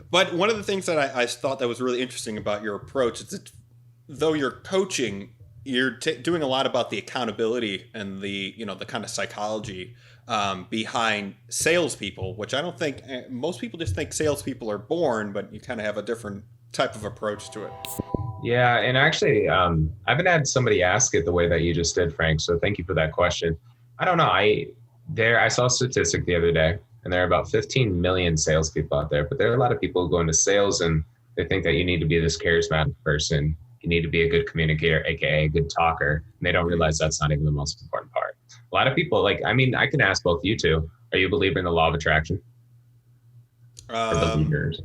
But one of the things that I thought that was really interesting about your approach is that though you're coaching, you're doing a lot about the accountability and the kind of psychology behind salespeople, which I don't think most people just think salespeople are born, but you kind of have a different type of approach to it. Yeah, and actually, I haven't had somebody ask it the way that you just did, Frank. So thank you for that question. I don't know. I saw a statistic the other day, and there are about 15 million salespeople out there. But there are a lot of people who go into sales and they think that you need to be this charismatic person. You need to be a good communicator, aka a good talker. And they don't realize that's not even the most important part. A lot of people, I can ask both you two. Are you a believer in the law of attraction? Believers?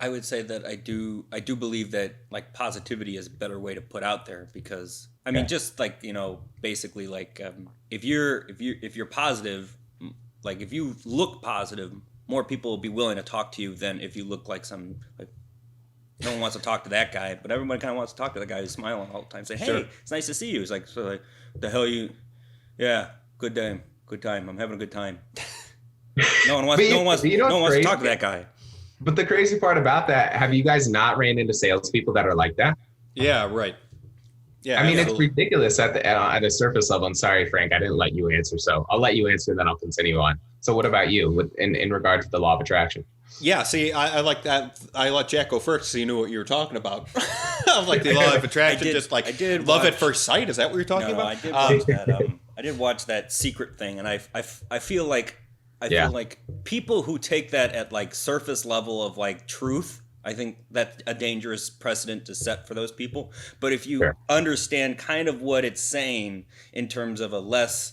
I would say that I do believe that like positivity is a better way to put out there, because I mean, just like, basically like if you're positive, like if you look positive, more people will be willing to talk to you than if you look like no one wants to talk to that guy, but everybody kind of wants to talk to the guy who's smiling all the time, say, hey, sure. It's nice to see you. It's like, so like, the hell you, yeah, good time. I'm having a good time. No one wants to talk to that guy. But the crazy part about that, have you guys not ran into salespeople that are like that? Yeah, right. Yeah, I mean, absolutely. It's ridiculous at a surface level. And sorry, Frank, I didn't let you answer. So I'll let you answer and then I'll continue on. So what about you in regard to the law of attraction? Yeah, see, I like that. I let Jack go first so you knew what you were talking about. I was like the law of attraction, I did love at first sight. Is that what you're talking about? I did watch that. I did watch that secret thing, and I feel like feel like people who take that at like surface level of like truth, I think that's a dangerous precedent to set for those people. But if you understand kind of what it's saying in terms of a less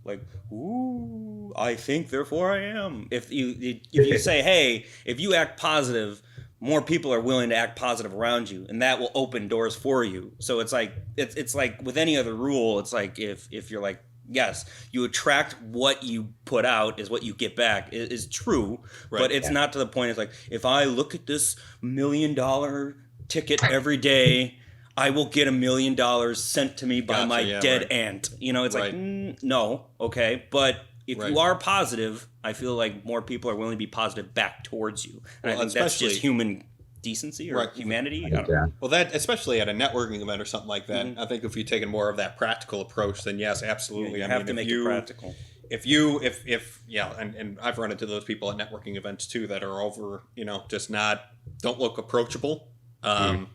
like, ooh, I think, therefore I am. If you say, hey, if you act positive, more people are willing to act positive around you, and that will open doors for you. So it's like it's like with any other rule. It's like if you're like, yes, you attract what you put out is what you get back is true, right. But it's not to the point. It's like, if I look at this $1 million ticket every day, I will get $1 million sent to me by my dead aunt. It's like, no, okay. But if you are positive, I feel like more people are willing to be positive back towards you. And I think that's just human decency or humanity. I don't know. Well, that, especially at a networking event or something like that, I think if you're taking more of that practical approach, then yes, absolutely. You have to make it practical. And I've run into those people at networking events too that are over, just don't look approachable, and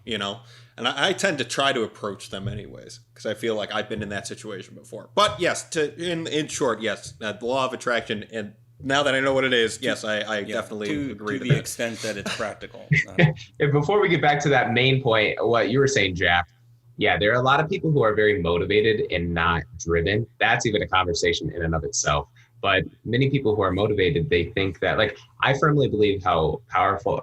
I tend to try to approach them anyways, because I feel like I've been in that situation before. But yes, in short, yes, the law of attraction, and now that I know what it is, yes, I definitely agree to the extent that it's practical. And before we get back to that main point, what you were saying, Jack, there are a lot of people who are very motivated and not driven. That's even a conversation in and of itself. But many people who are motivated, they think that, like, I firmly believe how powerful.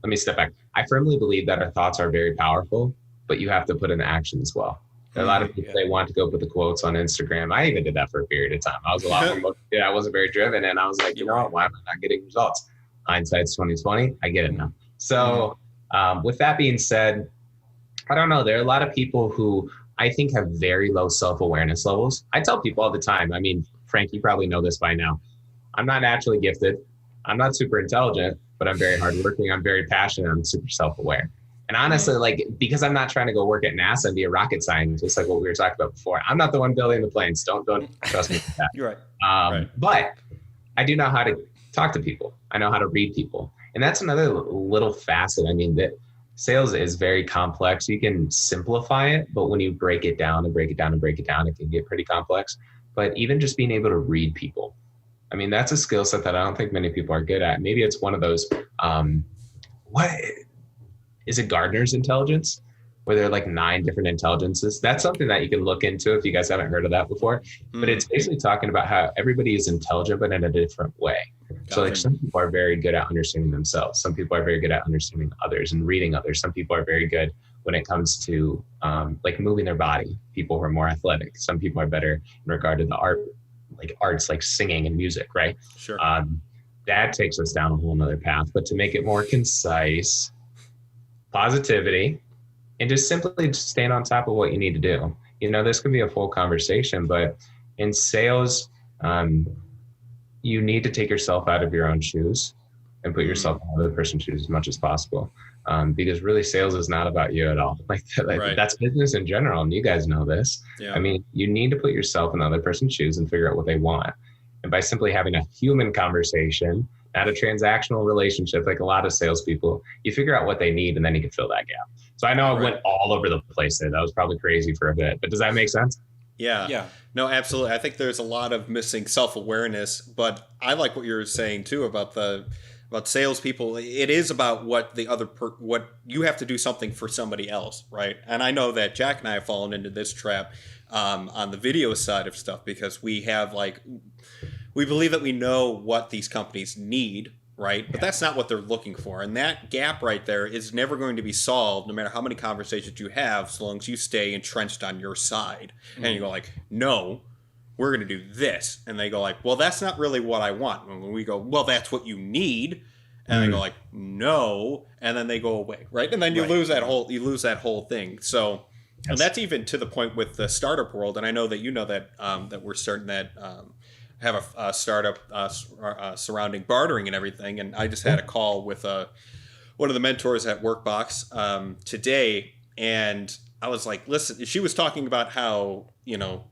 Let me step back. I firmly believe that our thoughts are very powerful, but you have to put in action as well. A lot of people, they want to go put the quotes on Instagram. I even did that for a period of time. I was a lot more motivated. I wasn't very driven. And I was like, why am I not getting results? Hindsight's 2020. I get it now. So with that being said, I don't know. There are a lot of people who I think have very low self-awareness levels. I tell people all the time. I mean, Frank, you probably know this by now. I'm not naturally gifted. I'm not super intelligent, but I'm very hardworking. I'm very passionate. I'm super self-aware. And honestly, because I'm not trying to go work at NASA and be a rocket scientist, like what we were talking about before, I'm not the one building the planes. Don't trust me with that. You're right. But I do know how to talk to people. I know how to read people. And that's another little facet. I mean, that sales is very complex. You can simplify it, but when you break it down and break it down and break it down, it can get pretty complex. But even just being able to read people, I mean, that's a skill set that I don't think many people are good at. Maybe it's one of those, what is it, Gardner's intelligence, where there are like 9 different intelligences? That's something that you can look into if you guys haven't heard of that before. But it's basically talking about how everybody is intelligent, but in a different way. So like some people are very good at understanding themselves. Some people are very good at understanding others and reading others. Some people are very good when it comes to like moving their body. People who are more athletic. Some people are better in regard to the arts like singing and music, right? Sure. That takes us down a whole nother path. But to make it more concise, positivity, and just simply stand on top of what you need to do. This could be a full conversation, but in sales, you need to take yourself out of your own shoes. and put yourself in the other person's shoes as much as possible. Because really sales is not about you at all. That's business in general. And you guys know this. Yeah. I mean, you need to put yourself in the other person's shoes and figure out what they want. And by simply having a human conversation, not a transactional relationship, like a lot of salespeople, you figure out what they need and then you can fill that gap. So I know I went all over the place there. That was probably crazy for a bit, but does that make sense? Yeah. Yeah. No, absolutely. I think there's a lot of missing self-awareness, but I like what you're saying too about salespeople. It is about what what you have to do something for somebody else, right? And I know that Jack and I have fallen into this trap on the video side of stuff because we have we believe that we know what these companies need, right? But that's not what they're looking for. And that gap right there is never going to be solved no matter how many conversations you have, so long as you stay entrenched on your side. Mm-hmm. And you go no, we're going to do this. And they go well, that's not really what I want. And when we go, well, that's what you need. And they go no. And then they go away, right? And then you lose that whole thing. So, and that's even to the point with the startup world. And I know that you know that, that we're starting that, have a startup surrounding bartering and everything. And I just had a call with one of the mentors at Workbox today. And I was like, listen, she was talking about how,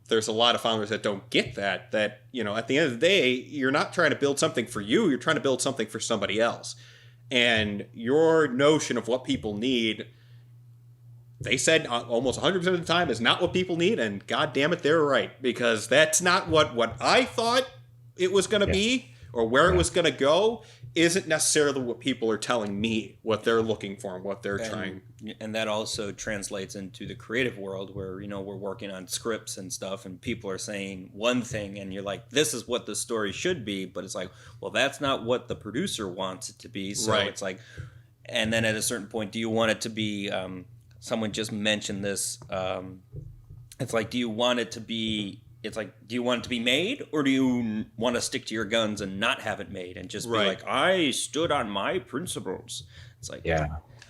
there's a lot of founders that don't get that, at the end of the day, you're not trying to build something for you. You're trying to build something for somebody else. And your notion of what people need, they said almost 100% of the time is not what people need. And God damn it, they're right. Because that's not what I thought it was going to be or where it was going to go isn't necessarily what people are telling me what they're looking for and what they're trying. And that also translates into the creative world where, we're working on scripts and stuff and people are saying one thing and you're like, this is what the story should be. But it's well, that's not what the producer wants it to be. So it's and then at a certain point, do you want it to be... someone just mentioned this. It's do you want it to be? Do you want it to be made, or do you want to stick to your guns and not have it made and just be I stood on my principles? It's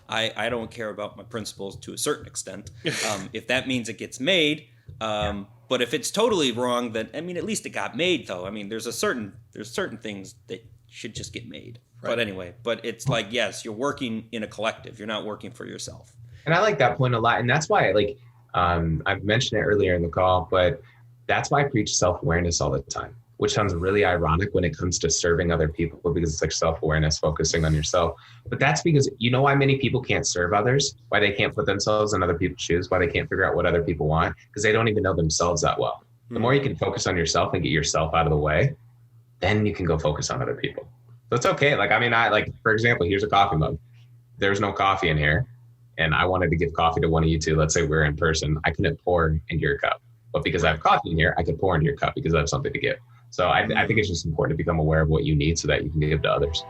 I don't care about my principles to a certain extent. If that means it gets made, but if it's totally wrong, then at least it got made though. There's certain things that should just get made. Right. But anyway, it's yes, you're working in a collective. You're not working for yourself. And I like that point a lot. And that's why, I've mentioned it earlier in the call, but that's why I preach self-awareness all the time, which sounds really ironic when it comes to serving other people because it's self-awareness, focusing on yourself. But that's because why many people can't serve others, why they can't put themselves in other people's shoes, why they can't figure out what other people want, because they don't even know themselves that well. The more you can focus on yourself and get yourself out of the way, then you can go focus on other people. So it's okay. For example, here's a coffee mug. There's no coffee in here. And I wanted to give coffee to one of you two. Let's say we're in person. I couldn't pour into your cup. But because I have coffee in here, I could pour into your cup because I have something to give. So I think it's just important to become aware of what you need so that you can give to others.